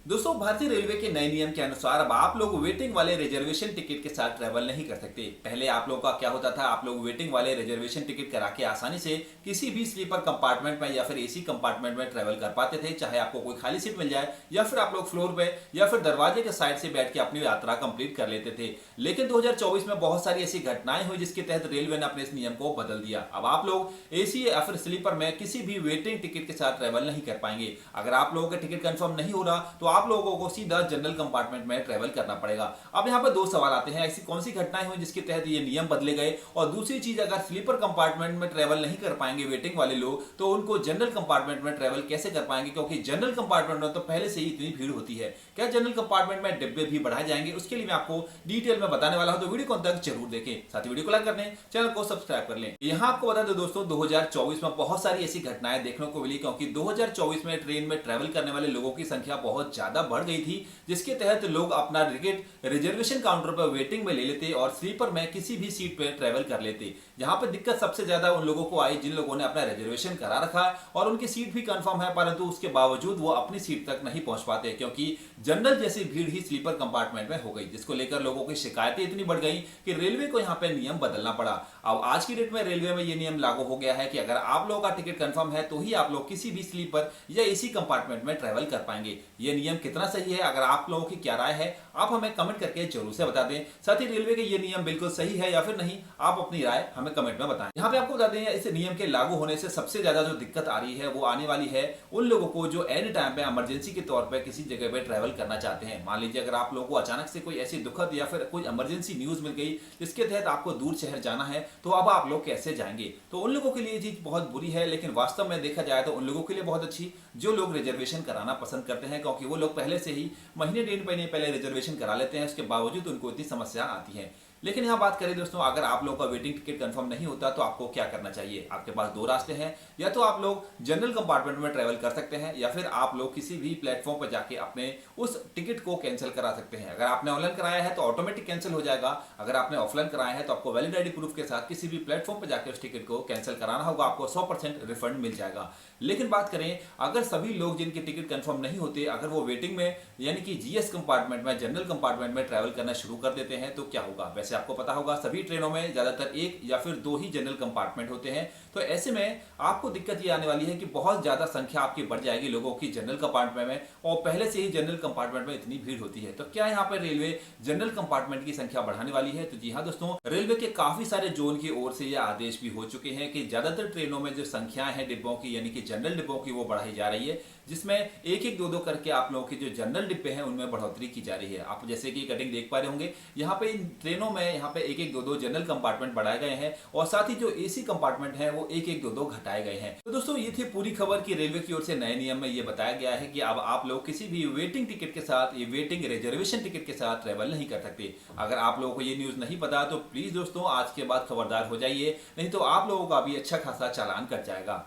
दोस्तों, भारतीय रेलवे के नए नियम के अनुसार अब आप लोग वेटिंग वाले रिजर्वेशन टिकट के साथ ट्रैवल नहीं कर सकते। पहले आप लोगों का क्या होता था, आप लोग वेटिंग वाले रिजर्वेशन टिकट करा के आसानी से किसी भी स्लीपर कंपार्टमेंट में या फिर एसी कंपार्टमेंट में ट्रैवल कर पाते थे, चाहे आपको कोई खाली सीट मिल जाए या फिर आप लोग फ्लोर पे या फिर दरवाजे के साइड से बैठ के अपनी यात्रा कंप्लीट कर लेते थे। लेकिन 2024 में बहुत सारी ऐसी घटनाएं हुई जिसके तहत रेलवे ने अपने इस नियम को बदल दिया। अब आप लोग एसी या फिर स्लीपर में किसी भी वेटिंग टिकट के साथ ट्रैवल नहीं कर पाएंगे। अगर आप लोगों का टिकट कंफर्म नहीं हो रहा तो आप लोगों को सीधा जनरल कंपार्टमेंट में ट्रैवल करना पड़ेगा। अब यहाँ पर दो सवाल आते हैं, ऐसी कौन सी घटनाएं हुई जिसके तहत ये नियम बदले गए, और दूसरी चीज, अगर स्लीपर कंपार्टमेंट में ट्रैवल नहीं कर पाएंगे वेटिंग वाले लोग तो उनको जनरल कंपार्टमेंट में ट्रैवल कैसे कर पाएंगे, क्योंकि जनरल कंपार्टमेंट में तो पहले से ही इतनी भीड़ होती है। क्या जनरल कंपार्टमेंट में डिब्बे भी बढ़ाए जाएंगे, उसके लिए मैं आपको डिटेल में बताने वाला हूं, तो वीडियो को अंत तक जरूर देखें। साथ ही वीडियो को लाइक कर लें, चैनल को सब्सक्राइब कर लें। यहाँ आपको बता दें दोस्तों, 2024 में बहुत सारी ऐसी घटनाएं देखने को मिली, क्योंकि 2024 में ट्रेन में ट्रैवल करने वाले लोगों की संख्या बहुत ज्यादा बढ़ गई थी, जिसके तहत लोग अपना टिकट रिजर्वेशन काउंटर पर वेटिंग में ले लेते और स्लीपर में किसी भी सीट पर ट्रैवल कर लेते। जहां पर दिक्कत सबसे ज्यादा उन लोगों को आई जिन लोगों ने अपना रिजर्वेशन करा रखा है और उनकी सीट भी कंफर्म है, परंतु उसके बावजूद वो अपनी सीट तक नहीं पहुंच पाते, क्योंकि जनरल जैसी भीड़ ही स्लीपर कंपार्टमेंट में हो गई, जिसको लेकर लोगों की शिकायतें इतनी बढ़ गई कि रेलवे को यहां पे नियम बदलना पड़ा। अब आज की डेट में रेलवे में यह नियम लागू हो गया है कि अगर आप लोगों का टिकट कंफर्म है तो ही आप लोग किसी भी स्लीपर या एसी कंपार्टमेंट में ट्रैवल कर पाएंगे। यह नियम कितना सही है, अगर आप लोगों की क्या राय है, आप हमें कमेंट करके जरूर से बता दें। साथ ही रेलवे के ये नियम बिल्कुल सही है या फिर नहीं, आप अपनी राय हमें कमेंट में बताएं। यहाँ पे आपको बता दें, इस नियम के लागू होने से सबसे ज्यादा जो दिक्कत आ रही है वो आने वाली है उन लोगों को जो एनी टाइम पे इमरजेंसी के तौर पे किसी जगह पे ट्रैवल करना चाहते हैं। मान लीजिए अगर आप लोगों को अचानक से कोई ऐसी दुखद या फिर कोई इमरजेंसी न्यूज मिल गई जिसके तहत आपको दूर शहर जाना है, तो अब आप लोग कैसे जाएंगे। तो उन लोगों के लिए ये चीज बहुत बुरी है, लेकिन वास्तव में देखा जाए तो उन लोगों के लिए बहुत अच्छी, जो लोग रिजर्वेशन कराना पसंद करते हैं, क्योंकि वो लोग पहले से ही महीने डेढ़ महीने पहले रिजर्वेशन करा लेते हैं, उसके बावजूद उनको इतनी समस्या आती है। लेकिन यहाँ बात करें दोस्तों, अगर आप लोगों का वेटिंग टिकट कंफर्म नहीं होता तो आपको क्या करना चाहिए। आपके पास दो रास्ते हैं, या तो आप लोग जनरल कंपार्टमेंट में ट्रैवल कर सकते हैं या फिर आप लोग किसी भी प्लेटफॉर्म पर जाके अपने उस टिकट को कैंसिल करा सकते हैं। अगर आपने ऑनलाइन कराया है तो ऑटोमेटिक कैंसिल हो जाएगा, अगर आपने ऑफलाइन कराया है तो आपको वैलिड आईडी प्रूफ के साथ किसी भी प्लेटफॉर्म पर जाकर उस टिकट को कैंसिल कराना होगा, आपको 100% रिफंड मिल जाएगा। लेकिन बात करें, अगर सभी लोग जिनके टिकट कंफर्म नहीं होते, अगर वो वेटिंग में यानी कि जीएस कंपार्टमेंट में, जनरल कंपार्टमेंट में ट्रैवल करना शुरू कर देते हैं तो क्या होगा। वैसे आपको पता होगा सभी ट्रेनों में ज्यादातर एक या फिर दो ही जनरल कंपार्टमेंट होते हैं, तो ऐसे में आपको दिक्कत ये आने वाली है कि बहुत ज्यादा संख्या आपकी बढ़ जाएगी लोगों की जनरल कंपार्टमेंट में, और पहले से ही जनरल कंपार्टमेंट में इतनी भीड़ होती है। तो क्या यहाँ पर रेलवे जनरल कंपार्टमेंट की संख्या बढ़ाने वाली है? तो जी हाँ दोस्तों, रेलवे के काफी सारे जोन की ओर से यह आदेश भी हो चुके हैं कि ज्यादातर ट्रेनों में जो संख्याएं हैं डिब्बों की, यानी कि जनरल डिब्बों की, वो बढ़ाई जा रही है, जिसमें एक एक दो दो करके आप लोगों के जो जनरल डिब्बे हैं उनमें बढ़ोतरी की जा रही है। आप जैसे कि कटिंग देख पा रहे होंगे, यहाँ पे इन ट्रेनों में यहाँ पे एक एक दो दो जनरल कंपार्टमेंट बढ़ाए गए हैं, और साथ ही जो एसी कंपार्टमेंट है वो एक एक दो दो घटाए गए हैं। तो दोस्तों, ये थी पूरी खबर कि रेलवे की ओर से नए नियम में ये बताया गया है कि अब आप लोग किसी भी वेटिंग टिकट के साथ, ये वेटिंग रिजर्वेशन टिकट के साथ ट्रैवल नहीं कर सकते। अगर आप लोगों को ये न्यूज नहीं पता तो प्लीज दोस्तों आज के बाद खबरदार हो जाइए, नहीं तो आप लोगों का भी अच्छा खासा चालान कट जाएगा।